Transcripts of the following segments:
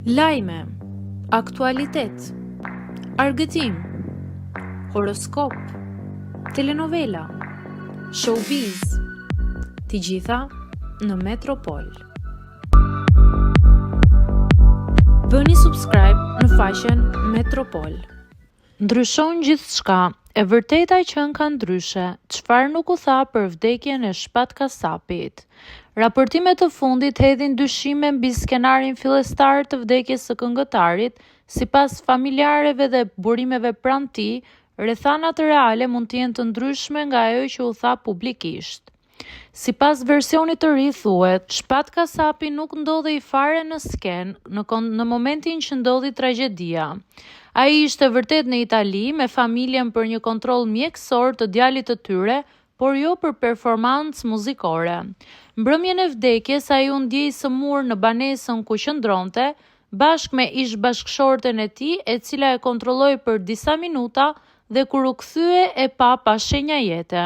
Lajme, aktualitet, argëtim, horoskop, telenovela, showbiz, të gjitha në Metropol. Bëni subscribe në faqen Metropol. Ndryshon gjithçka, e vërteta që ka ndryshe, çfarë nuk u tha për vdekjen e Shpat Kasapit. Raportimet të fundit hedhin dyshime mbi skenarin fillestar të vdekjes së këngëtarit, sipas familjarëve dhe burimeve pranë tij, rrethanat reale mund të jenë të ndryshme nga ajo që u tha publikisht. Sipas versionit të ri thuhet, Shpat Kasapi nuk ndodhej fare në skenë në momentin që ndodhi tragjedia. Ai ishte vërtet në Itali me familjen për një kontroll mjekësor të djalit të tyre, por jo për performancë muzikore. Mbrëmjen e vdekjes ai u ndjej sëmur në banesën ku qëndronte, bashkë me ish-bashkëshorten e tij, e cila e kontrolloi për disa minuta dhe kur u kthye e pa shenja jete.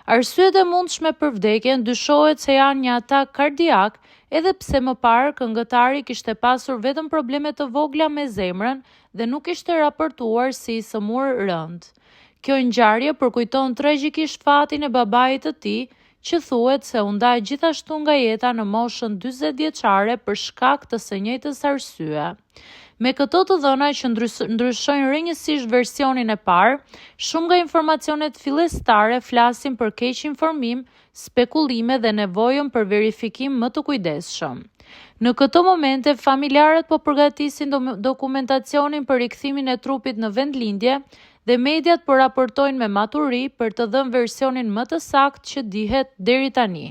Arsyet e mundshme për vdekjen dyshohet se janë një atak kardiak, edhe pse më parë këngëtari kishte pasur vetëm probleme të vogla me zemrën dhe nuk ishte raportuar si i sëmur rënd. Kjo ngjarje përkujton tragjikisht fatin e babait të tij, që thuhet se u nda gjithashtu nga jeta në moshën 40 vjeçare për shkak të së njëjtës arsye. Me këto të dhëna që ndryshojnë rrënjësisht versionin e parë, shumë nga informacionet fillestare flasin për keq informim, spekulime dhe nevojën për verifikim më të kujdesshëm. Në këto momente, familjarët po përgatisin dokumentacionin për rikthimin e trupit në vendlindje dhe mediat po raportojnë me maturi për të dhënë versionin më të saktë që dihet deri tani.